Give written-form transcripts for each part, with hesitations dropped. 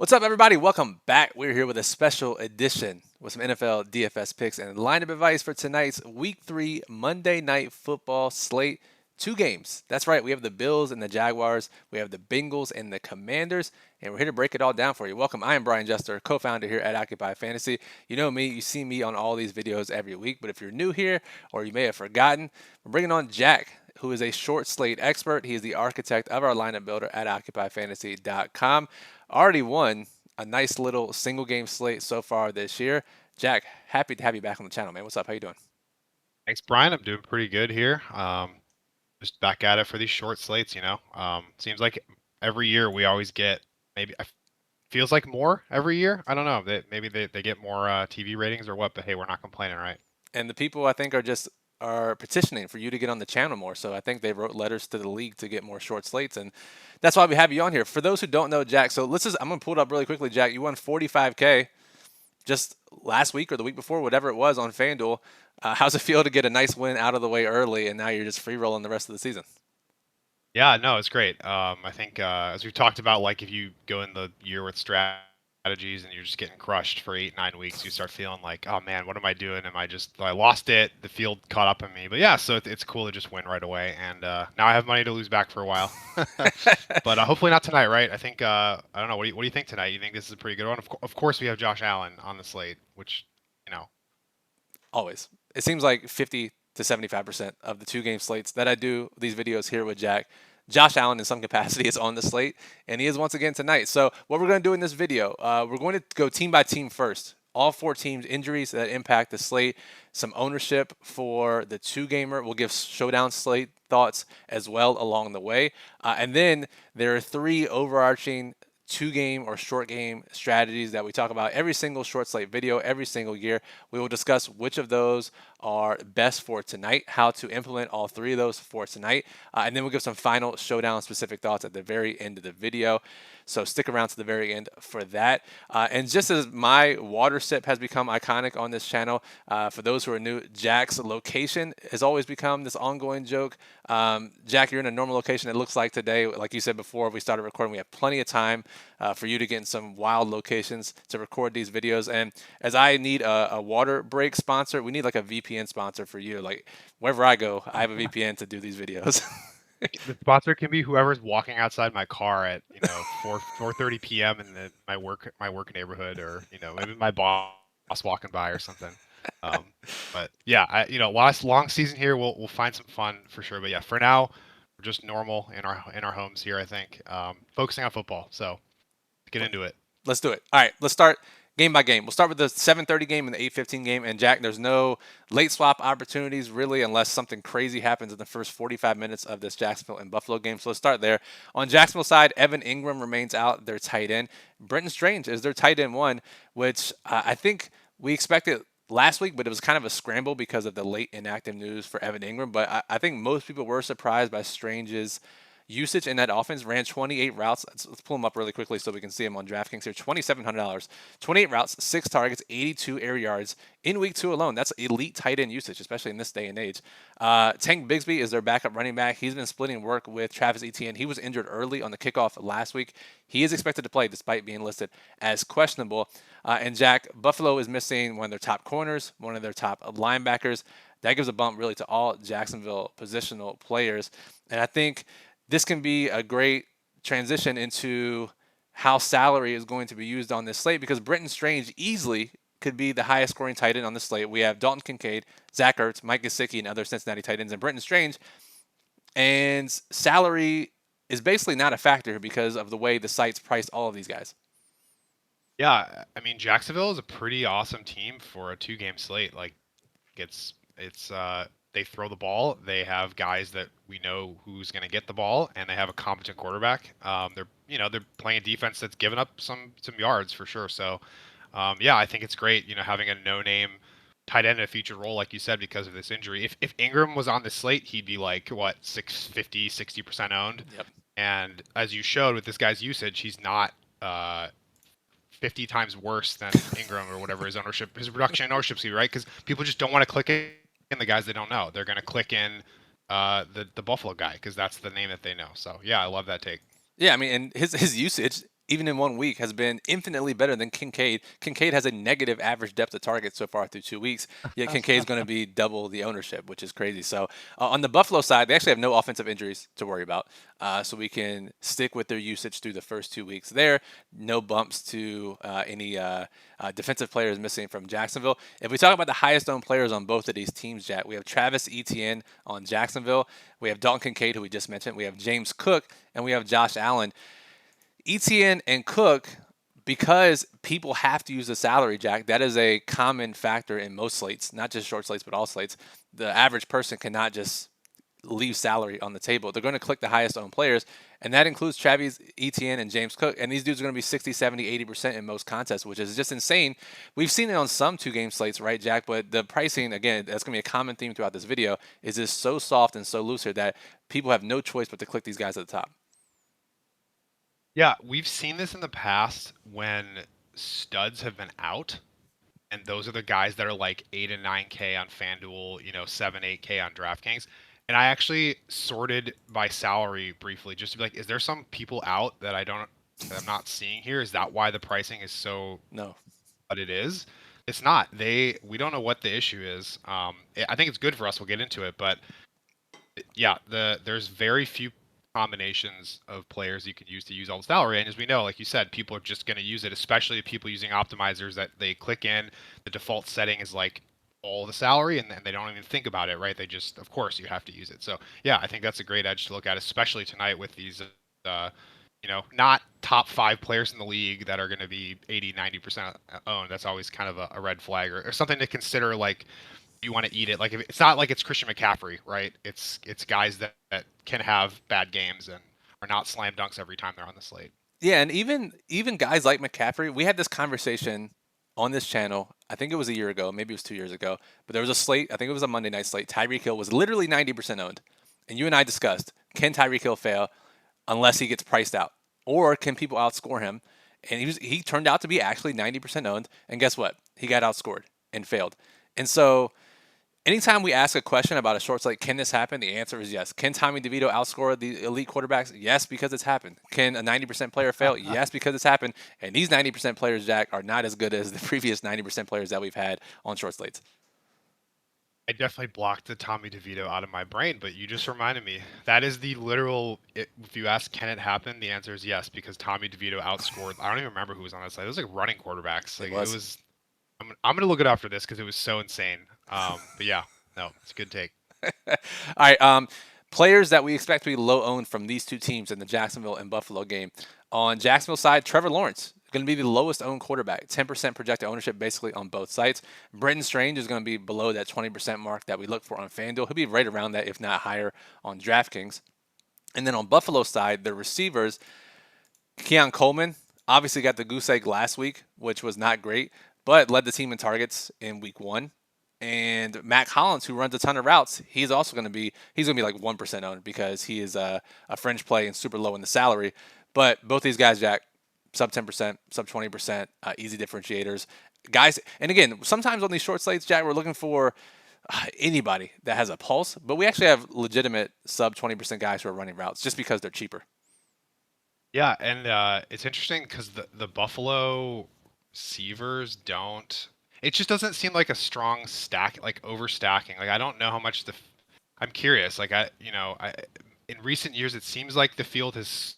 What's up, everybody? Welcome back. We're here with a special edition with some NFL DFS picks and lineup advice for tonight's Week 3 Monday Night Football slate. Two games. That's right. We have the Bills and the Jaguars. We have the Bengals and the Commanders. And we're here to break it all down for you. Welcome. I am Brian Jester, co-founder here at Occupy Fantasy. You know me. You see me on all these videos every week. But if you're new here or you may have forgotten, we're bringing on Jack, who is a short slate expert. He is the architect of our lineup builder at OccupyFantasy.com. Already won a nice little single game slate so far this year. Jack, happy to have you back on the channel, man. What's up? How you doing? Thanks, Brian. I'm doing pretty good here. Just back at it for these short slates, Seems like every year we always get maybe feels like more every year. I don't know. Maybe they get more TV ratings or what, but hey, we're not complaining, right? And the people I think are petitioning for you to get on the channel more. So I think they wrote letters to the league to get more short slates, and that's why we have you on here. For those who don't know, Jack, so I'm gonna pull it up really quickly. Jack, you won 45K just last week or the week before, whatever it was, on FanDuel. How's it feel to get a nice win out of the way early, and now you're just free rolling the rest of the season? Yeah, no, it's great. I think as we've talked about, like if you go in the year with strategies and you're just getting crushed for 8, 9 weeks, you start feeling like, oh man, what am I doing? I lost it? The field caught up on me. But yeah, so it's cool to just win right away. And now I have money to lose back for a while. But hopefully not tonight, right? I think I don't know. What do you think tonight? You think this is a pretty good one? Of course, we have Josh Allen on the slate, which you know. Always. It seems like 50 to 75% of the two game slates that I do these videos here with Jack, Josh Allen in some capacity is on the slate, and he is once again tonight. So what we're going to do in this video, we're going to go team by team first. All four teams' injuries that impact the slate, some ownership for the two-gamer. We'll give Showdown slate thoughts as well along the way. And then there are three overarching two-game or short game strategies that we talk about every single short slate video every single year. We will discuss which of those are best for tonight, how to implement all three of those for tonight, and then we'll give some final Showdown specific thoughts at the very end of the video. So stick around to the very end for that. And just as my water sip has become iconic on this channel, for those who are new, Jack's location has always become this ongoing joke. Jack, you're in a normal location. It looks like today, like you said before we started recording, we have plenty of time for you to get in some wild locations to record these videos. And as I need a water break sponsor, we need like a VPN sponsor for you. Like wherever I go, I have a VPN to do these videos. The sponsor can be whoever's walking outside my car at 4:30 p.m. in my work neighborhood, or maybe my boss walking by or something. But yeah, last long season here, we'll find some fun for sure. But yeah, for now, we're just normal in our homes here. I think focusing on football. So get into it. Let's do it. All right, let's start game by game. We'll start with the 7:30 game and the 8:15 game. And Jack, there's no late swap opportunities really unless something crazy happens in the first 45 minutes of this Jacksonville and Buffalo game. So let's start there. On Jacksonville side, Evan Ingram remains out, their tight end. Brenton Strange is their tight end one, which I think we expected last week, but it was kind of a scramble because of the late inactive news for Evan Ingram. But I think most people were surprised by Strange's usage in that offense. Ran 28 routes. Let's pull them up really quickly so we can see them on DraftKings here. $2,700, 28 routes, 6 targets, 82 air yards in week 2 alone. That's elite tight end usage, especially in this day and age. Tank Bigsby is their backup running back. He's been splitting work with Travis Etienne. He was injured early on the kickoff last week. He is expected to play despite being listed as questionable. And Jack, Buffalo is missing one of their top corners, one of their top linebackers. That gives a bump really to all Jacksonville positional players. And I think this can be a great transition into how salary is going to be used on this slate, because Brenton Strange easily could be the highest scoring tight end on the slate. We have Dalton Kincaid, Zach Ertz, Mike Gesicki, and other Cincinnati tight ends, and Brenton Strange. And salary is basically not a factor because of the way the site's priced all of these guys. Yeah, I mean Jacksonville is a pretty awesome team for a 2-game slate. Like it's they throw the ball. They have guys that we know who's going to get the ball, and they have a competent quarterback. They're playing a defense that's given up some yards for sure. So yeah, I think it's great. Having a no-name tight end in a featured role, like you said, because of this injury. If Ingram was on the slate, he'd be like what 60% owned. Yep. And as you showed with this guy's usage, he's not 50 times worse than Ingram or whatever his reduction in ownership speed, right? Because people just don't want to click in the guys they don't know. They're going to click in the Buffalo guy because that's the name that they know. So yeah, I love that take. Yeah, I mean, and his usage even in 1 week, has been infinitely better than Kincaid. Kincaid has a negative average depth of target so far through 2 weeks, yet Kincaid is going to be double the ownership, which is crazy. So on the Buffalo side, they actually have no offensive injuries to worry about. So we can stick with their usage through the first 2 weeks there. No bumps to any defensive players missing from Jacksonville. If we talk about the highest owned players on both of these teams, Jack, we have Travis Etienne on Jacksonville. We have Dalton Kincaid, who we just mentioned. We have James Cook, and we have Josh Allen. Etienne and Cook, because people have to use the salary, Jack, that is a common factor in most slates, not just short slates, but all slates. The average person cannot just leave salary on the table. They're going to click the highest owned players, and that includes Travis Etienne and James Cook. And these dudes are going to be 60, 70, 80% in most contests, which is just insane. We've seen it on some two-game slates, right, Jack? But the pricing, again, that's going to be a common theme throughout this video, is just so soft and so loose here that people have no choice but to click these guys at the top. Yeah, we've seen this in the past when studs have been out, and those are the guys that are like 8 and 9K on FanDuel, 7, 8K on DraftKings. And I actually sorted by salary briefly just to be like, is there some people out that I'm not seeing here? Is that why the pricing is so No. what it is? It's not. We don't know what the issue is. I think it's good for us. We'll get into it, but yeah, there's very few combinations of players you can use all the salary. And as we know, like you said, people are just going to use it, especially people using optimizers that they click in. The default setting is like all the salary, and they don't even think about it, right? They just, of course, you have to use it. So yeah, I think that's a great edge to look at, especially tonight with these, not top 5 players in the league that are going to be 80, 90% owned. That's always kind of a red flag or something to consider. Like, you want to eat it. Like, if it's not like it's Christian McCaffrey, right? It's guys that can have bad games and are not slam dunks every time they're on the slate. Yeah, and even guys like McCaffrey, we had this conversation on this channel. I think it was a year ago, maybe it was 2 years ago, but there was a slate. I think it was a Monday night slate. Tyreek Hill was literally 90% owned, and you and I discussed: can Tyreek Hill fail unless he gets priced out, or can people outscore him? And he turned out to be actually 90% owned, and guess what? He got outscored and failed. And so anytime we ask a question about a short slate, can this happen? The answer is yes. Can Tommy DeVito outscore the elite quarterbacks? Yes, because it's happened. Can a 90% player fail? Yes, because it's happened. And these 90% players, Jack, are not as good as the previous 90% players that we've had on short slates. I definitely blocked the Tommy DeVito out of my brain, but you just reminded me. That is the literal. If you ask, can it happen? The answer is yes, because Tommy DeVito outscored. I don't even remember who was on that side. It was like running quarterbacks. Like, it was. I'm gonna look it up after this because it was so insane. But yeah, no, it's a good take. All right. Players that we expect to be low owned from these two teams in the Jacksonville and Buffalo game. On Jacksonville side, Trevor Lawrence going to be the lowest owned quarterback, 10% projected ownership basically on both sites. Brenton Strange is going to be below that 20% mark that we look for on FanDuel. He'll be right around that, if not higher, on DraftKings. And then on Buffalo side, the receivers, Keon Coleman obviously got the goose egg last week, which was not great, but led the team in targets in week 1. And Matt Collins, who runs a ton of routes, he's going to be like 1% owned because he is a fringe play and super low in the salary. But both these guys, Jack, sub 10%, sub 20%, easy differentiators. Guys, and again, sometimes on these short slates, Jack, we're looking for anybody that has a pulse, but we actually have legitimate sub 20% guys who are running routes just because they're cheaper. Yeah, and it's interesting because the Buffalo receivers don't. It just doesn't seem like a strong stack, like overstacking. Like, I don't know how much I'm curious. Like, in recent years, it seems like the field has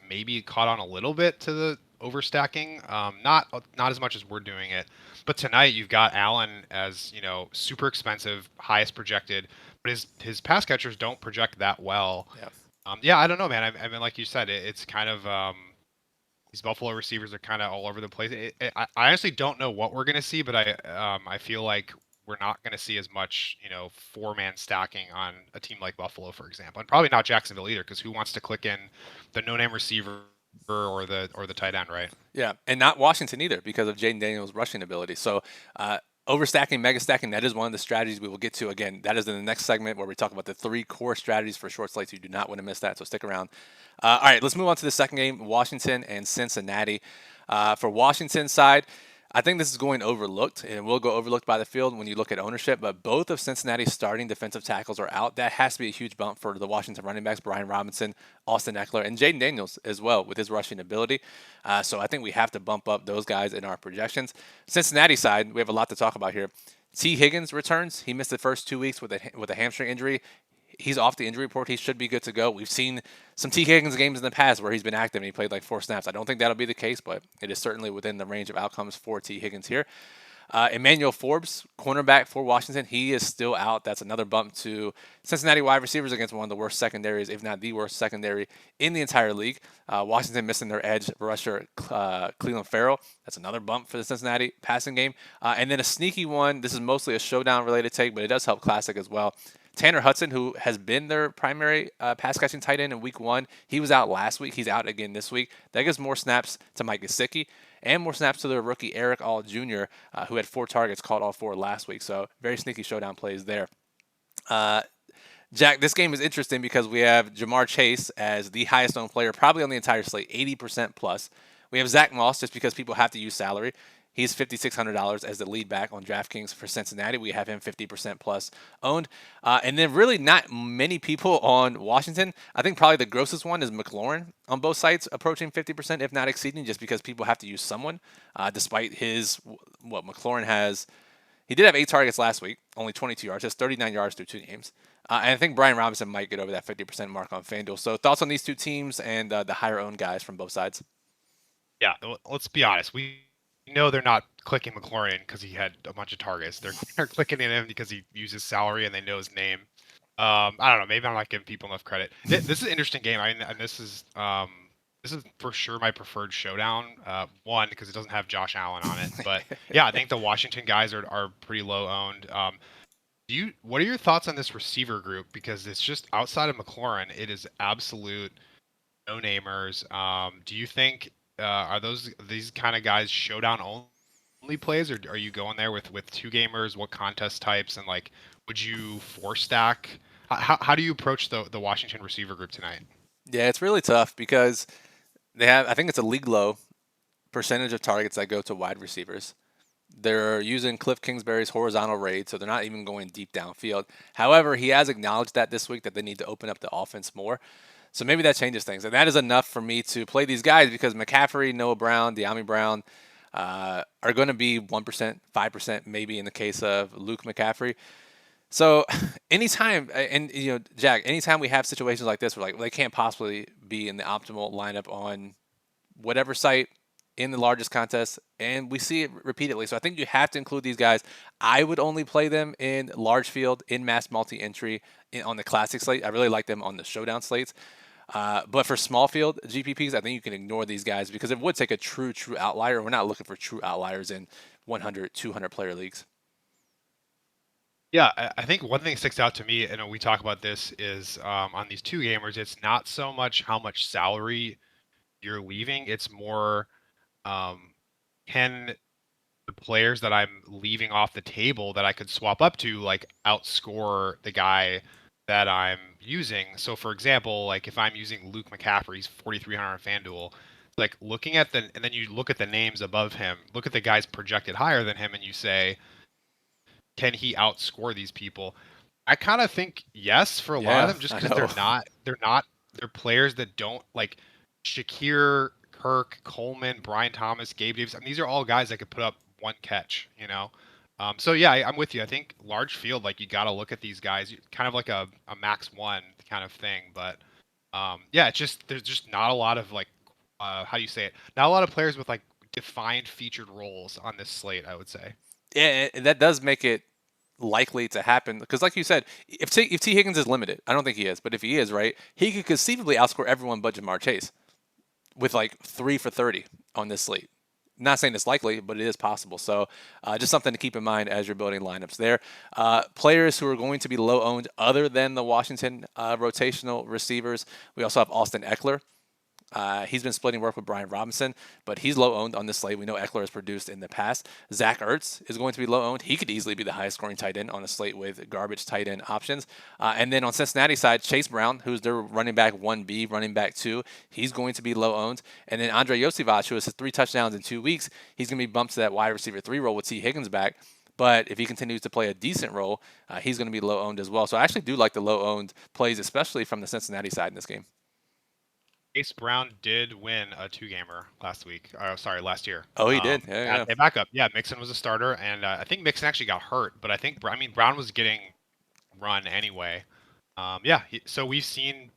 maybe caught on a little bit to the overstacking. Not as much as we're doing it. But tonight you've got Allen as, super expensive, highest projected, but his pass catchers don't project that well. Yeah. Yeah, I don't know, man. I mean, like you said, it's kind of these Buffalo receivers are kind of all over the place. I honestly don't know what we're gonna see, but I feel like we're not gonna see as much, 4-man stacking on a team like Buffalo, for example, and probably not Jacksonville either, because who wants to click in the no-name receiver or the tight end, right? Yeah, and not Washington either because of Jaden Daniels' rushing ability. So overstacking, mega stacking, that is one of the strategies we will get to. Again, that is in the next segment where we talk about the 3 core strategies for short slates. You do not want to miss that, so stick around. All right, let's move on to the second game, Washington and Cincinnati. For Washington's side, I think this is going overlooked, and it will go overlooked by the field when you look at ownership. But both of Cincinnati's starting defensive tackles are out. That has to be a huge bump for the Washington running backs, Brian Robinson, Austin Eckler, and Jaden Daniels as well with his rushing ability. So I think we have to bump up those guys in our projections. Cincinnati side, we have a lot to talk about here. T. Higgins returns. He missed the first 2 weeks with a hamstring injury. He's off the injury report. He should be good to go. We've seen some T. Higgins games in the past where he's been active and he played like 4 snaps. I don't think that'll be the case, but it is certainly within the range of outcomes for T. Higgins here. Emmanuel Forbes, cornerback for Washington, he is still out. That's another bump to Cincinnati wide receivers against one of the worst secondaries, if not the worst secondary in the entire league. Washington missing their edge rusher, Cleveland Farrell. That's another bump for the Cincinnati passing game. And then a sneaky one. This is mostly a showdown related take, but it does help Classic as well. Tanner Hudson, who has been their primary pass catching tight end in week 1, he was out last week. He's out again this week. That gives more snaps to Mike Gesicki and more snaps to their rookie Eric All Jr., who had 4 targets, caught all 4 last week. So very sneaky showdown plays there. Jack, this game is interesting because we have Jamar Chase as the highest owned player, probably on the entire slate, 80% plus. We have Zach Moss just because people have to use salary. He's $5,600 as the lead back on DraftKings for Cincinnati. We have him 50% plus owned. And then really not many people on Washington. I think probably the grossest one is McLaurin on both sites, approaching 50%, if not exceeding, just because people have to use someone, despite McLaurin has. He did have 8 targets last week, only 22 yards, just 39 yards through 2 games. And I think Brian Robinson might get over that 50% mark on FanDuel. So thoughts on these two teams and the higher owned guys from both sides? Yeah, let's be honest. We know they're not clicking McLaurin because he had a bunch of targets. They're clicking in him because he uses salary and they know his name. I don't know. Maybe I'm not giving people enough credit. This is an interesting game. I mean, and this is for sure my preferred showdown. One, because it doesn't have Josh Allen on it, but yeah, I think the Washington guys are pretty low owned. What are your thoughts on this receiver group? Because it's just outside of McLaurin, it is absolute no namers. Do you think are these kind of guys showdown only plays, or are you going there with 2 gamers? What contest types, and like would you 4 stack? How do you approach the Washington receiver group tonight? Yeah, it's really tough because they have, I think it's a league low percentage of targets that go to wide receivers. They're using Cliff Kingsbury's horizontal raid, so they're not even going deep downfield. However, he has acknowledged that this week that they need to open up the offense more. So maybe that changes things. And that is enough for me to play these guys because McCaffrey, Noah Brown, De'Ami Brown are going to be 1%, 5%, maybe in the case of Luke McCaffrey. So anytime, and Jack, anytime we have situations like this, we're like, well, they can't possibly be in the optimal lineup on whatever site in the largest contest, and we see it repeatedly. So I think you have to include these guys. I would only play them in large field, in mass multi-entry, on the classic slate. I really like them on the showdown slates. But for small field GPPs, I think you can ignore these guys because it would take a true outlier. We're not looking for true outliers in 100, 200 player leagues. Yeah, I think one thing that sticks out to me, and we talk about this, is on these 2 gamers, it's not so much how much salary you're leaving, it's more can the players that I'm leaving off the table that I could swap up to like outscore the guy that I'm using. So for example, like if I'm using Luke McCaffrey, he's 4,300 on FanDuel, like looking at and then you look at the names above him, look at the guys projected higher than him, and you say, can he outscore these people? I kind of think yes for a lot of them, just because they're players that don't like Shakir, Kirk, Coleman, Brian Thomas, Gabe Davis. I mean, these are all guys that could put up 1 catch, So yeah, I'm with you. I think large field, like you got to look at these guys, kind of like a max 1 kind of thing. But yeah, it's just there's just not a lot of like how do you say it? Not a lot of players with like defined featured roles on this slate, I would say. Yeah, and that does make it likely to happen because, like you said, if T Higgins is limited, I don't think he is, but if he is, right, he could conceivably outscore everyone but Jamar Chase with like 3 for 30 on this slate. Not saying it's likely, but it is possible. So just something to keep in mind as you're building lineups there. Players who are going to be low owned other than the Washington rotational receivers. We also have Austin Eckler. He's been splitting work with Brian Robinson, but he's low owned on this slate. We know Eckler has produced in the past. Zach Ertz is going to be low owned. He could easily be the highest scoring tight end on a slate with garbage tight end options. And then on Cincinnati side, Chase Brown, who's their running back 1B, running back 2, he's going to be low owned. And then Andre Yosivach, who has 3 touchdowns in 2 weeks, he's going to be bumped to that wide receiver 3 role with T. Higgins back. But if he continues to play a decent role, he's going to be low owned as well. So I actually do like the low owned plays, especially from the Cincinnati side in this game. Chase Brown did win a 2-gamer last week. Last year. Oh, he did. Yeah. They back up. Yeah, Mixon was a starter, and I think Mixon actually got hurt, but Brown was getting run anyway. So we've seen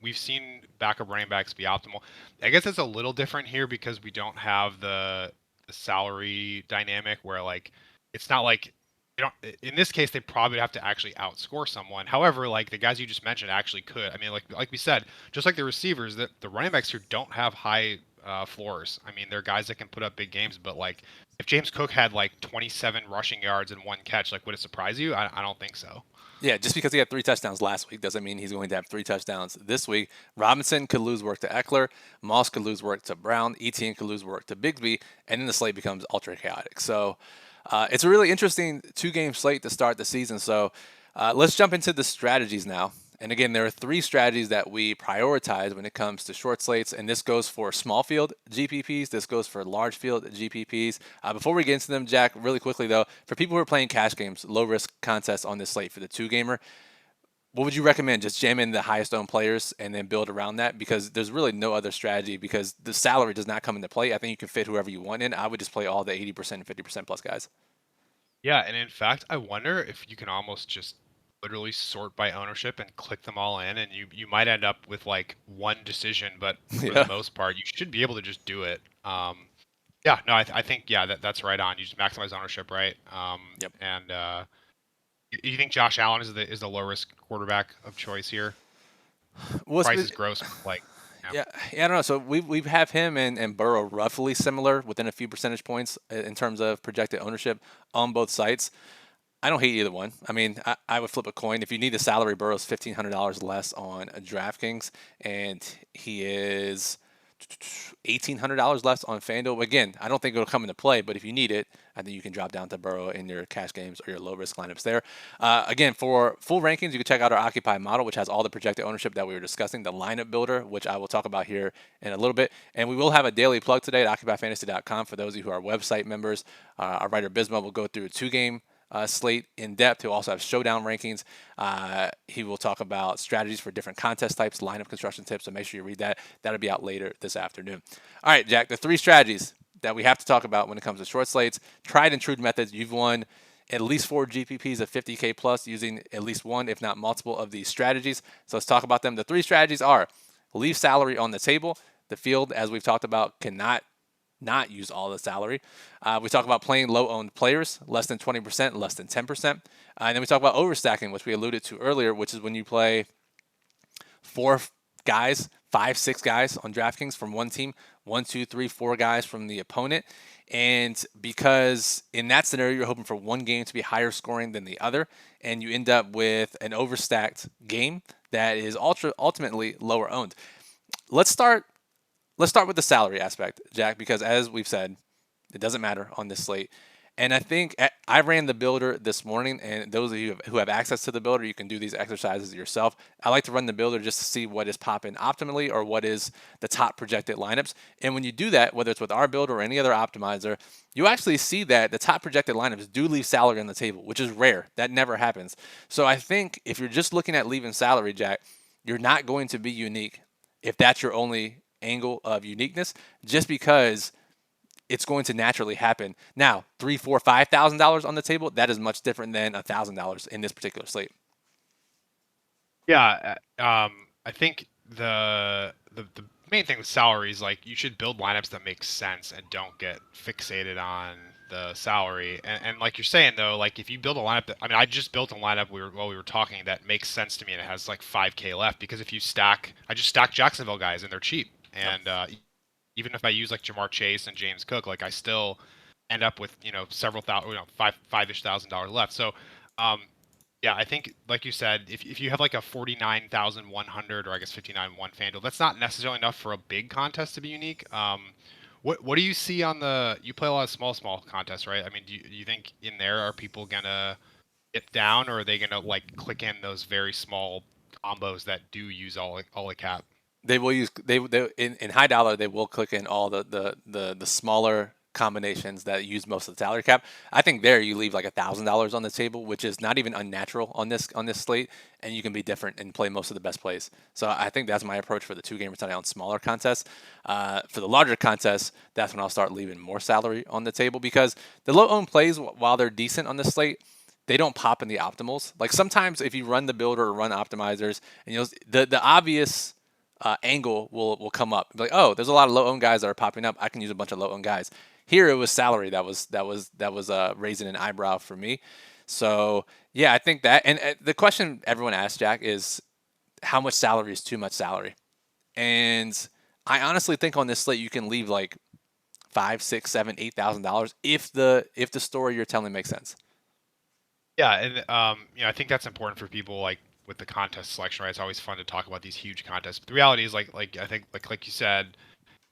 backup running backs be optimal. I guess it's a little different here because we don't have the salary dynamic where like it's not like in this case they probably have to actually outscore someone. However, like the guys you just mentioned actually could. I mean, like we said, just like the receivers, the running backs here don't have high floors. I mean, they're guys that can put up big games, but like if James Cook had like 27 rushing yards and 1 catch, like would it surprise you? I don't think so. Yeah, just because he had 3 touchdowns last week doesn't mean he's going to have 3 touchdowns this week. Robinson could lose work to Eckler, Moss could lose work to Brown, Etienne could lose work to Bigsby, and then the slate becomes ultra chaotic. So it's a really interesting 2-game slate to start the season. So let's jump into the strategies now. And again, there are 3 strategies that we prioritize when it comes to short slates, and this goes for small field GPPs. This goes for large field GPPs. Before we get into them, Jack, really quickly though, for people who are playing cash games, low risk contests on this slate for the 2-gamer, what would you recommend? Just jam in the highest owned players and then build around that, because there's really no other strategy because the salary does not come into play. I think you can fit whoever you want in. I would just play all the 80% and 50% plus guys. Yeah, and in fact, I wonder if you can almost just literally sort by ownership and click them all in, and you might end up with like one decision, but for the most part, you should be able to just do it. I think that's right on. You just maximize ownership, right? Yep. And you think Josh Allen is the low risk quarterback of choice here? Price is gross, like. Yeah, I don't know. So we have him and Burrow roughly similar within a few percentage points in terms of projected ownership on both sites. I don't hate either one. I mean, I would flip a coin. If you need a salary, Burrow's $1,500 less on DraftKings, and he is $1,800 less on FanDuel. Again, I don't think it'll come into play, but if you need it, I think you can drop down to Burrow in your cash games or your low risk lineups there. Again, for full rankings, you can check out our Occupy model, which has all the projected ownership that we were discussing, the lineup builder, which I will talk about here in a little bit. And we will have a daily plug today at occupyfantasy.com for those of you who are website members. Our writer Bisma will go through a 2-game slate in depth. He'll also have Showdown rankings. He will talk about strategies for different contest types, lineup construction tips, so make sure you read that. That'll be out later this afternoon. All right, Jack, the 3 strategies that we have to talk about when it comes to short slates, tried and true methods. You've won at least 4 GPPs of 50K plus using at least one, if not multiple, of these strategies. So let's talk about them. The 3 strategies are leave salary on the table. The field, as we've talked about, cannot not use all the salary. We talk about playing low-owned players, less than 20%, less than 10%. And then we talk about overstacking, which we alluded to earlier, which is when you play 4 guys, 5, 6 guys on DraftKings from one team, 1, 2, 3, 4 guys from the opponent. And because in that scenario, you're hoping for one game to be higher scoring than the other, and you end up with an overstacked game that is ultimately lower owned. Let's start with the salary aspect, Jack, because as we've said, it doesn't matter on this slate. And I think I ran the builder this morning, and those of you who have access to the builder, you can do these exercises yourself. I like to run the builder just to see what is popping optimally or what is the top projected lineups. And when you do that, whether it's with our builder or any other optimizer, you actually see that the top projected lineups do leave salary on the table, which is rare. That never happens. So I think if you're just looking at leaving salary, Jack, you're not going to be unique if that's your only angle of uniqueness, just because it's going to naturally happen. Now, $3,000, $4,000, $5,000 on the table, that is much different than $1,000 in this particular slate. Yeah, I think the main thing with salary is like you should build lineups that make sense and don't get fixated on the salary. And like you're saying though, like if you build a lineup that, I mean, I just built a lineup while we were talking that makes sense to me and it has like 5K left, because if you I just stack Jacksonville guys and they're cheap. And even if I use like Jamar Chase and James Cook, like I still end up with several thousand, $5,000-ish left. So Yeah, I think like you said, if you have like a 49,100 or I guess 59 1 FanDuel, that's not necessarily enough for a big contest to be unique. What do you see on the? You play a lot of small contests, right? I mean, do you think in there are people gonna get down, or are they gonna like click in those very small combos that do use all a cap? They will use they in high dollar they will click in all the smaller combinations that use most of the salary cap. I think there you leave like $1,000 on the table, which is not even unnatural on this slate, and you can be different and play most of the best plays. So I think that's my approach for the 2 gamer tonight on smaller contests. For the larger contests, that's when I'll start leaving more salary on the table because the low owned plays, while they're decent on the slate, they don't pop in the optimals. Like sometimes if you run the builder or run optimizers, and the obvious angle will come up. Like, oh, there's a lot of low owned guys that are popping up. I can use a bunch of low owned guys. Here it was salary that was raising an eyebrow for me. So yeah, I think that. And the question everyone asks, Jack, is how much salary is too much salary? And I honestly think on this slate you can leave like five, six, seven, $8,000 if the story you're telling makes sense. Yeah, and I think that's important for people like with the contest selection, right? It's always fun to talk about these huge contests. But the reality is like I think like you said,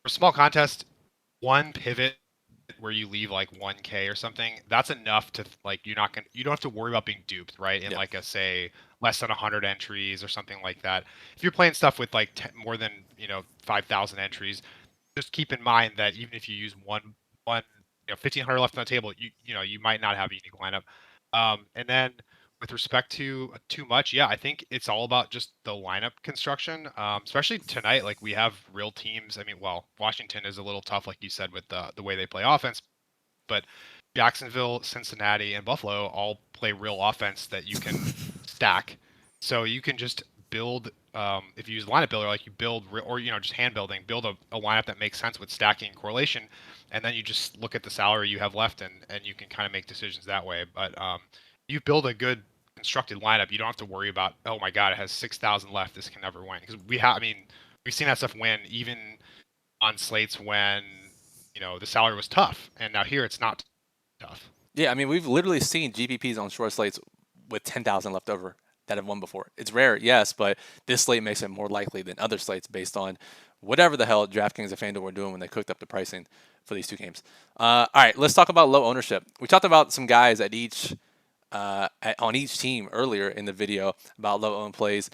for small contest, one pivot where you leave like 1K or something, that's enough to like you don't have to worry about being duped, right? In Yeah. like a say less than 100 entries or something like that. If you're playing stuff with like more than 5,000 entries, just keep in mind that even if you use one 1,500 left on the table, you might not have a unique lineup. And then with respect to too much, yeah, I think it's all about just the lineup construction. Especially tonight, like we have real teams. I mean, well, Washington is a little tough, like you said, with the way they play offense, but Jacksonville, Cincinnati, and Buffalo all play real offense that you can stack. So you can just build, if you use lineup builder, like you build, or just hand building, build a lineup that makes sense with stacking and correlation, and then you just look at the salary you have left, and you can kind of make decisions that way. But you build a good constructed lineup, you don't have to worry about, oh my god, it has 6,000 left, this can never win. Because I mean, we've seen that stuff win even on slates when the salary was tough, and now here it's not tough. Yeah, I mean, we've literally seen GPPs on short slates with 10,000 left over that have won before. It's rare, yes, but this slate makes it more likely than other slates based on whatever the hell DraftKings and FanDuel were doing when they cooked up the pricing for these 2 games. All right, let's talk about low ownership. We talked about some guys on each team earlier in the video about low owned plays.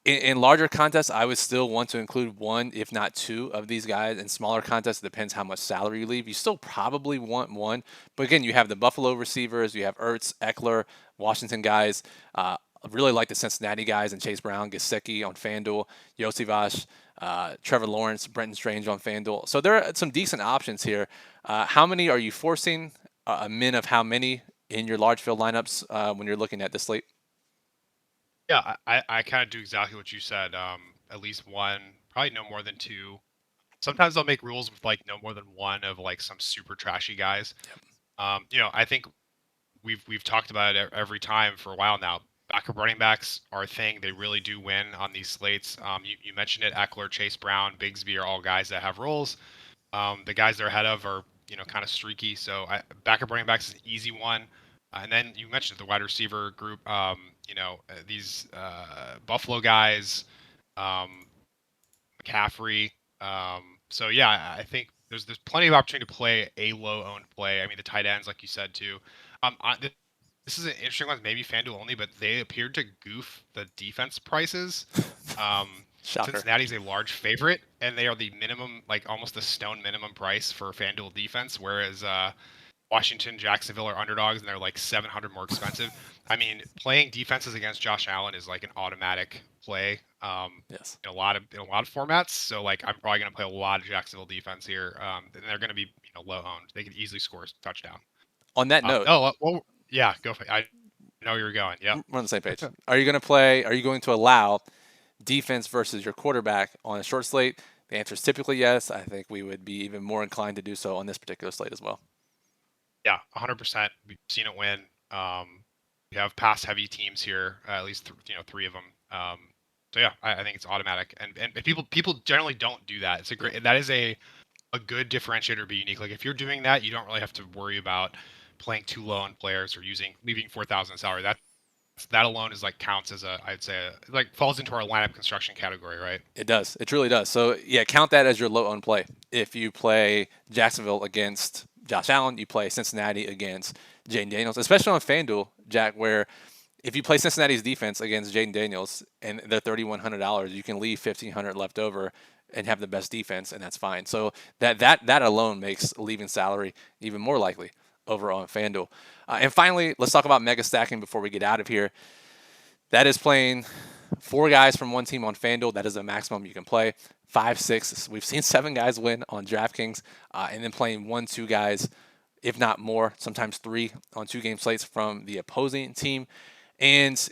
In larger contests, I would still want to include one, if not two, of these guys. In smaller contests, it depends how much salary you leave. You still probably want one, but again, you have the Buffalo receivers, you have Ertz, Eckler, Washington guys. I really like the Cincinnati guys and Chase Brown, Gesicki on FanDuel, Yosivas, Trevor Lawrence, Brenton Strange on FanDuel. So there are some decent options here. How many are you forcing? A min of how many in your large field lineups when you're looking at this slate? Yeah, I kind of do exactly what you said. At least one, probably no more than two. Sometimes they'll make rules with like no more than one of like some super trashy guys. I think we've talked about it every time for a while now. Backup running backs are a thing. They really do win on these slates. You mentioned it, Eckler, Chase Brown, Bigsby are all guys that have roles. The guys they're ahead of are kind of streaky. So backup running backs is an easy one. And then you mentioned the wide receiver group. These Buffalo guys, um, McCaffrey. So yeah, I think there's plenty of opportunity to play a low owned play. I mean, the tight ends, like you said too. This is an interesting one, maybe FanDuel only, but they appeared to goof the defense prices. Um, Shocker. Cincinnati's a large favorite, and they are the minimum, like almost the stone minimum price for FanDuel defense, whereas Washington, Jacksonville are underdogs, and they're like 700 more expensive. I mean, playing defenses against Josh Allen is like an automatic play Yes. in a lot of formats. So like, I'm probably going to play a lot of Jacksonville defense here, and they're going to be low owned. They could easily score a touchdown. On that note, Well, yeah, go for it. I know you're going. Yep. we're on the same page. Are you going to play? Are you going to allow defense versus your quarterback on a short slate? The answer is typically yes. I think we would be even more inclined to do so on this particular slate as well. Yeah, 100%. We've seen it win. We have pass heavy teams here, at least three of them. So yeah, I think it's automatic, and people generally don't do that. It's a great that is a good differentiator to be unique. Like if you're doing that, you don't really have to worry about playing too low on players or leaving 4,000 salary. that alone is like counts as I'd say like falls into our lineup construction category, right? It does. It truly does. So yeah, count that as your low owned play. If you play Jacksonville against Josh Allen, you play Cincinnati against Jaden Daniels, especially on FanDuel, Jack, where if you play Cincinnati's defense against Jaden Daniels and they're $3,100, you can leave 1,500 left over and have the best defense, and that's fine. So that alone makes leaving salary even more likely over on FanDuel. And finally, let's talk about mega stacking before we get out of here. That is playing 4 guys from one team on FanDuel. That is the maximum you can play. 5, 6. We've seen 7 guys win on DraftKings, and then playing 1, 2 guys, if not more, sometimes 3 on 2-game slates from the opposing team. And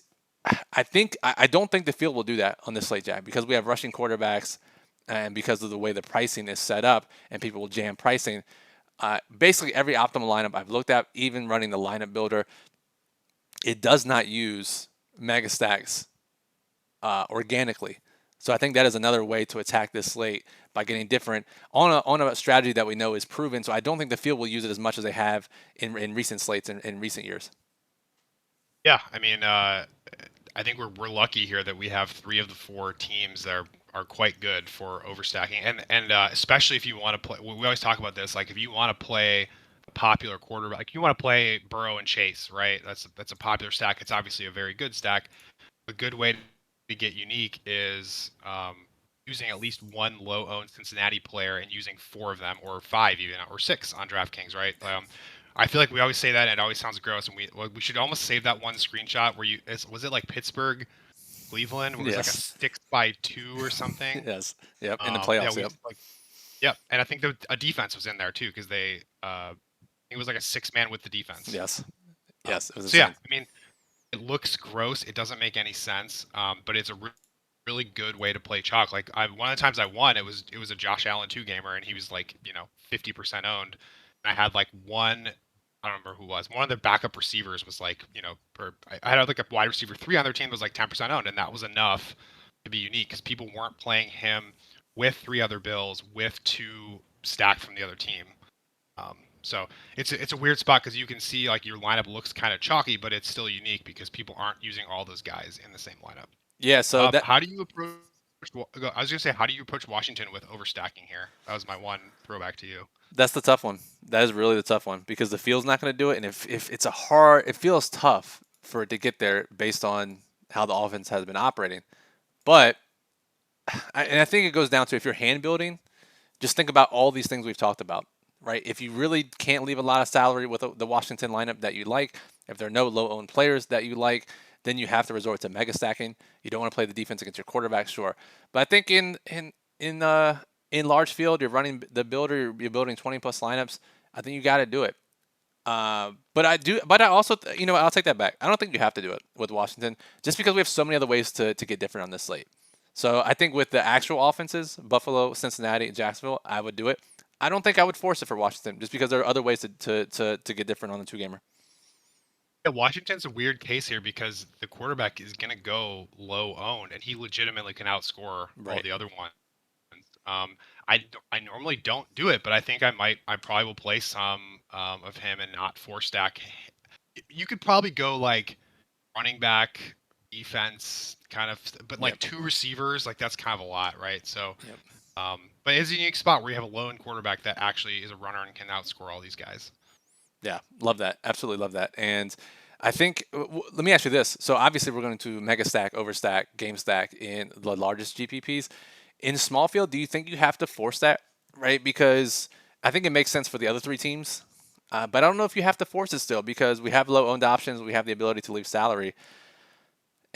I don't think the field will do that on this slate, Jack, because we have rushing quarterbacks and because of the way the pricing is set up and people will jam pricing. Basically, every optimal lineup I've looked at, even running the lineup builder, it does not use mega stacks organically. So I think that is another way to attack this slate by getting different on a strategy that we know is proven. So I don't think the field will use it as much as they have in recent slates in recent years. Yeah, I mean, I think we're lucky here that we have 3 of the 4 teams that are quite good for overstacking, and especially if you want to play. We always talk about this, like if you want to play a popular quarterback, like you want to play Burrow and Chase, right? That's a popular stack. It's obviously a very good stack. A good way to get unique is using at least one low-owned Cincinnati player and using 4 of them, or 5 even, or 6 on DraftKings, right? I feel like we always say that, and it always sounds gross, and we should almost save that one screenshot where was it like Pittsburgh, Cleveland, where it was like a 6-2 or something? Yes. Yep. In the playoffs. Yep. And I think a defense was in there too because it was like a 6-man with the defense. Yes. Yes. It was so yeah, I mean, it looks gross. It doesn't make any sense. But it's a really good way to play chalk. Like one of the times I won, it was a Josh Allen 2-gamer, and he was like 50% owned. And I had like one. I don't remember who it was. One of their backup receivers was like, I had like a wide receiver 3 on their team was like 10% owned, and that was enough to be unique because people weren't playing him with 3 other Bills with 2 stacked from the other team. So it's a weird spot because you can see like your lineup looks kind of chalky, but it's still unique because people aren't using all those guys in the same lineup. Yeah. So how do you approach? I was gonna say, how do you approach Washington with overstacking here? That was my one throwback to you. That's the tough one. That is really the tough one because the field's not going to do it, and if it's it feels tough for it to get there based on how the offense has been operating. But I think it goes down to if you're hand building, just think about all these things we've talked about, right? If you really can't leave a lot of salary with the Washington lineup that you like, if there are no low-owned players that you like, then you have to resort to mega stacking. You don't want to play the defense against your quarterback, sure. But I think in large field, you're running the builder, you're building 20 plus lineups. I think you got to do it. But I also, I'll take that back. I don't think you have to do it with Washington just because we have so many other ways to get different on this slate. So I think with the actual offenses, Buffalo, Cincinnati, Jacksonville, I would do it. I don't think I would force it for Washington just because there are other ways to get different on the 2-gamer. Yeah, Washington's a weird case here because the quarterback is going to go low owned, and he legitimately can outscore all the other ones. I normally don't do it, but I think I probably will play some of him and not 4-stack. You could probably go like running back, defense, kind of, but like 2 receivers, like that's kind of a lot, right? So, but it's a unique spot where you have a lone quarterback that actually is a runner and can outscore all these guys. Yeah, love that. Absolutely love that. And I think, let me ask you this. So obviously we're going to mega stack, overstack, game stack in the largest GPPs. In small field, do you think you have to force that, right? Because I think it makes sense for the other 3 teams. But I don't know if you have to force it still because we have low-owned options. We have the ability to leave salary.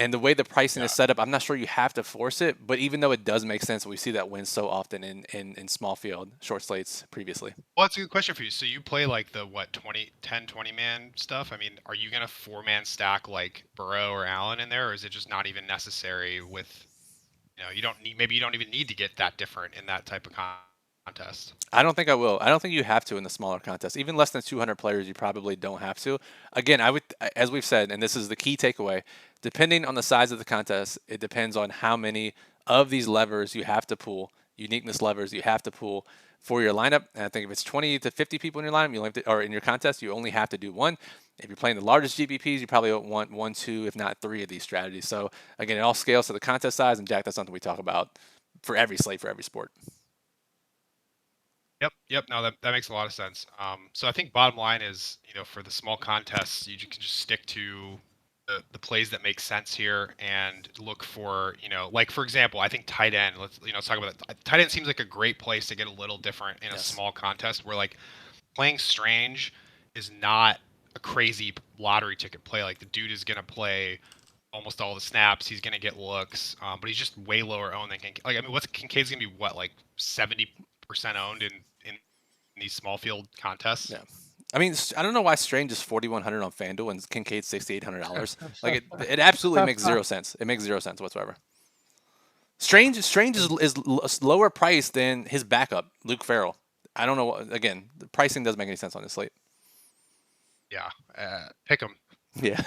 And the way the pricing is set up, I'm not sure you have to force it. But even though it does make sense, we see that win so often in small field, short slates previously. Well, that's a good question for you. So you play like the 20-man stuff? I mean, are you going to 4-man stack like Burrow or Allen in there? Or is it just not even necessary with, you don't even need to get that different in that type of contest? I don't think I will. I don't think you have to in the smaller contest. Even less than 200 players, you probably don't have to. Again, I would, as we've said, and this is the key takeaway, depending on the size of the contest, it depends on how many of these levers you have to pull uniqueness levers you have to pull for your lineup. And I think if it's 20 to 50 people in your lineup, you only have to, or in your contest, you only have to do one. If you're playing the largest GPPs, you probably want one, two, if not three of these strategies. So again, it all scales to the contest size. And Jack, that's something we talk about for every slate, for every sport. Yep. No, that makes a lot of sense. So I think bottom line is, for the small contests, you can just stick to the plays that make sense here and look for, like for example, I think tight end. Let's talk about that. Tight end seems like a great place to get a little different in a Yes. small contest where like playing Strange is not a crazy lottery ticket play. Like the dude is gonna play almost all the snaps. He's gonna get looks, but he's just way lower owned than Kincaid. Like I mean, what's Kincaid's gonna be what like 70% owned in these small field contests? Yeah. I mean, I don't know why Strange is 4,100 on FanDuel and Kincaid's $6,800. Like it absolutely makes zero sense. It makes zero sense whatsoever. Strange is lower priced than his backup, Luke Farrell. I don't know. Again, the pricing doesn't make any sense on this slate. Yeah, pick them. Yeah.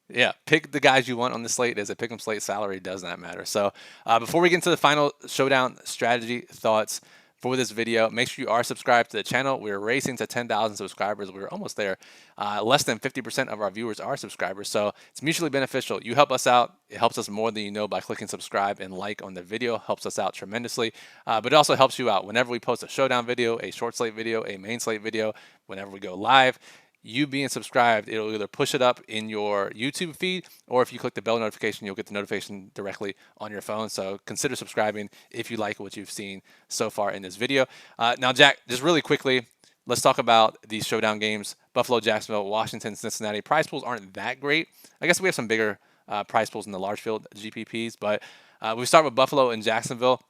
Yeah, pick the guys you want on the slate. As a pick 'em slate, salary does not matter. So before we get into the final showdown strategy thoughts for this video, make sure you are subscribed to the channel. We're racing to 10,000 subscribers. We're almost there. Less than 50% of our viewers are subscribers, so it's mutually beneficial. You help us out. It helps us more than you know by clicking subscribe and like on the video. Helps us out tremendously, but it also helps you out whenever we post a showdown video, a short slate video, a main slate video, whenever we go live. You being subscribed, it'll either push it up in your YouTube feed, or if you click the bell notification, you'll get the notification directly on your phone. So consider subscribing if you like what you've seen so far in this video. Now, Jack, just really quickly, let's talk about these showdown games. Buffalo, Jacksonville, Washington, Cincinnati. Prize pools aren't that great. I guess we have some bigger prize pools in the large field GPPs, but we start with Buffalo and Jacksonville.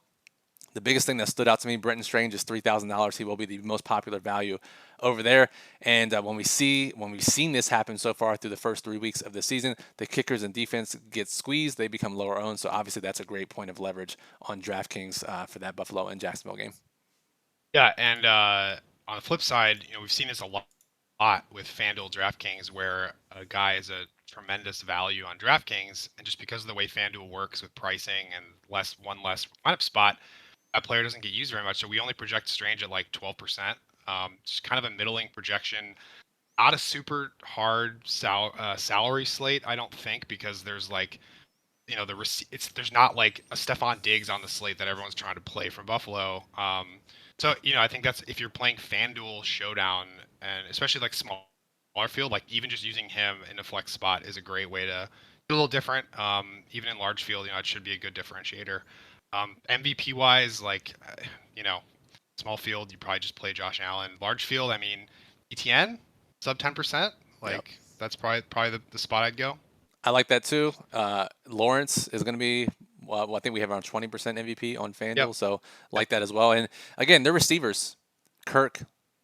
The biggest thing that stood out to me, Brenton Strange is $3,000. He will be the most popular value over there. And when we've seen this happen so far through the first 3 weeks of the season, the kickers and defense get squeezed. They become lower owned. So obviously that's a great point of leverage on DraftKings for that Buffalo and Jacksonville game. Yeah, and on the flip side, we've seen this a lot with FanDuel DraftKings where a guy is a tremendous value on DraftKings, and just because of the way FanDuel works with pricing and one less lineup spot, that player doesn't get used very much. So we only project Strange at like 12%. Just kind of a middling projection. Not a super hard salary slate, I don't think, because there's like, there's not like a Stephon Diggs on the slate that everyone's trying to play from Buffalo. So I think that's if you're playing FanDuel Showdown and especially like smaller field, like even just using him in a flex spot is a great way to do a little different. Even in large field, it should be a good differentiator. MVP wise, like, small field, you probably just play Josh Allen. Large field, I mean, ETN, sub 10%. Like, yep. That's probably the spot I'd go. I like that too. Lawrence is going to be, well, I think we have around 20% MVP on FanDuel, yep. So like that as well. And again, their receivers, Kirk,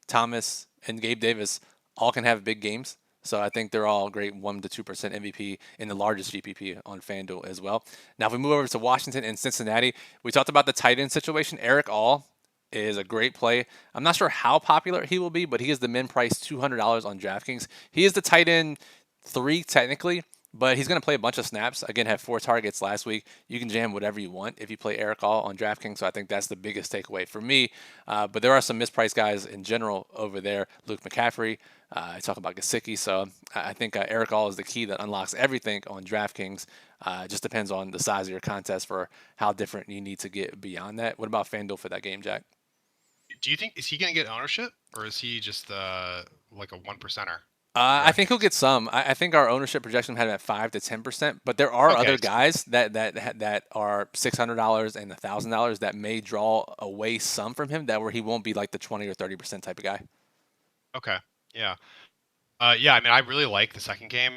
Thomas, and Gabe Davis, all can have big games. So I think they're all great 1 to 2% MVP in the largest GPP on FanDuel as well. Now, if we move over to Washington and Cincinnati, we talked about the tight end situation. Eric All is a great play. I'm not sure how popular he will be, but he is the min price $200 on DraftKings. He is the tight end 3 technically, but he's going to play a bunch of snaps. Again, had 4 targets last week. You can jam whatever you want if you play Eric All on DraftKings, so I think that's the biggest takeaway for me. But there are some mispriced guys in general over there. Luke McCaffrey, I talk about Gesicki, so I think Eric All is the key that unlocks everything on DraftKings. It just depends on the size of your contest for how different you need to get beyond that. What about FanDuel for that game, Jack? Do you think, is he going to get ownership, or is he just like a 1%er? I think he'll get some. I think our ownership projection had him at 5 to 10%, but there are other guys that are $600 and $1,000 that may draw away some from him where he won't be like the 20 or 30% type of guy. Okay. Yeah. Yeah. I mean, I really like the second game.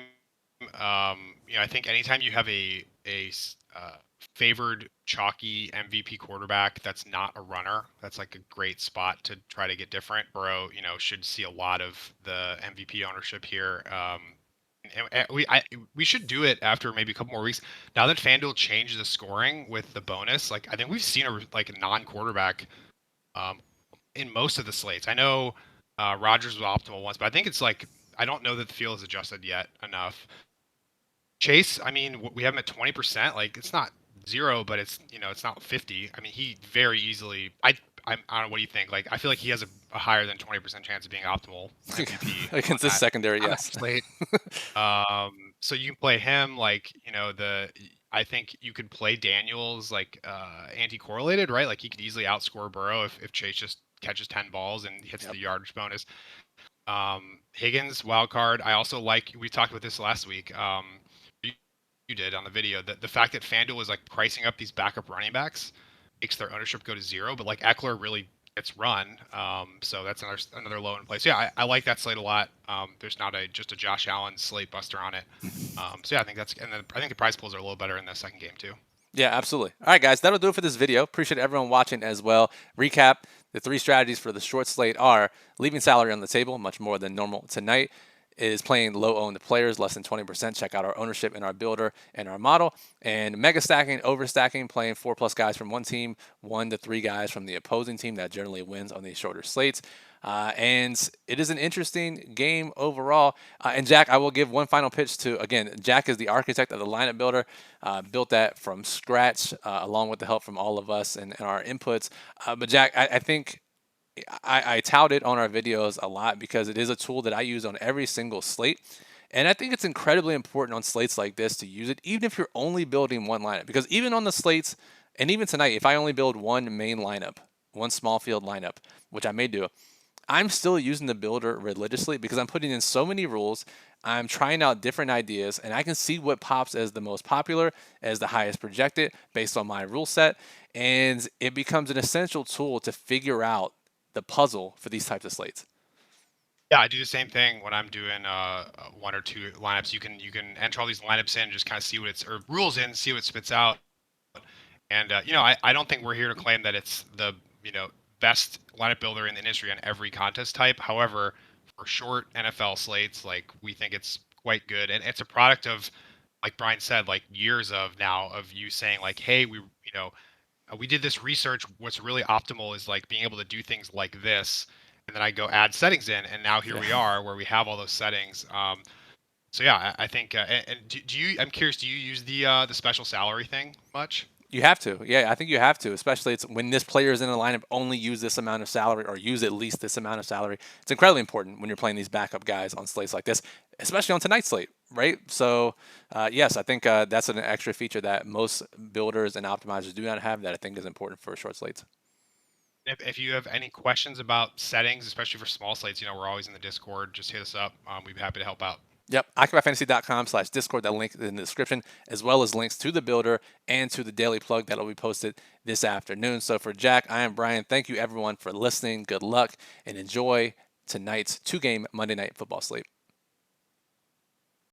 I think anytime you have a favored chalky MVP quarterback that's not a runner, that's like a great spot to try to get different. Burrow, should see a lot of the MVP ownership here. And we should do it after maybe a couple more weeks. Now that FanDuel changed the scoring with the bonus, like I think we've seen a non-quarterback in most of the slates. I know Rodgers was optimal once, but I think it's like I don't know that the field is adjusted yet enough. Chase, I mean, we have him at 20%. Like, it's not 0, but it's it's not 50. I mean, he very easily. I don't know. What do you think? Like, I feel like he has a higher than 20% chance of being optimal MVP Against this secondary, on that yes. slate. So you can play him like I think you could play Daniels like anti-correlated, right? Like he could easily outscore Burrow if Chase just catches 10 balls and hits Yep. the yardage bonus. Higgins wild card. I also like we talked about this last week. You, you did on the video that the fact that FanDuel is like pricing up these backup running backs makes their ownership go to 0. But like Eckler really gets run, so that's another low in place. Yeah, I like that slate a lot. There's not just a Josh Allen slate buster on it. So yeah, I think I think the prize pools are a little better in the second game too. Yeah, absolutely. All right, guys, that'll do it for this video. Appreciate everyone watching as well. Recap: the 3 strategies for the short slate are leaving salary on the table, much more than normal tonight. Is playing low-owned players, less than 20%. Check out our ownership in our builder and our model. And mega stacking, overstacking, playing 4+ guys from one team, 1 to 3 guys from the opposing team. That generally wins on these shorter slates. And it is an interesting game overall. And Jack, I will give one final pitch to, again, Jack is the architect of the lineup builder, built that from scratch, along with the help from all of us and our inputs. But Jack, I think I tout it on our videos a lot because it is a tool that I use on every single slate. And I think it's incredibly important on slates like this to use it, even if you're only building one lineup. Because even on the slates, and even tonight, if I only build one main lineup, one small field lineup, which I may do, I'm still using the builder religiously because I'm putting in so many rules. I'm trying out different ideas, and I can see what pops as the most popular, as the highest projected based on my rule set. And it becomes an essential tool to figure out the puzzle for these types of slates. Yeah, I do the same thing when I'm doing 1 or 2 lineups. You can enter all these lineups in, just kind of see what it's or rules in, see what it spits out. And I don't think we're here to claim that it's the best lineup builder in the industry on every contest type. However, for short NFL slates, like we think it's quite good, and it's a product of, like Brian said, like years of now of you saying like, hey, we did this research. What's really optimal is like being able to do things like this, and then I go add settings in, and now here we are where we have all those settings. So yeah, I think. And do you? I'm curious. Do you use the special salary thing much? You have to. Yeah, I think you have to, especially it's when this player is in a lineup, only use this amount of salary or use at least this amount of salary. It's incredibly important when you're playing these backup guys on slates like this, especially on tonight's slate, right? So, yes, I think that's an extra feature that most builders and optimizers do not have that I think is important for short slates. If you have any questions about settings, especially for small slates, we're always in the Discord. Just hit us up. We'd be happy to help out. Yep, occupyfantasy.com/discord, that link is in the description, as well as links to the builder and to the daily plug that will be posted this afternoon. So for Jack, I am Brian. Thank you everyone for listening. Good luck and enjoy tonight's 2-game Monday Night Football slate.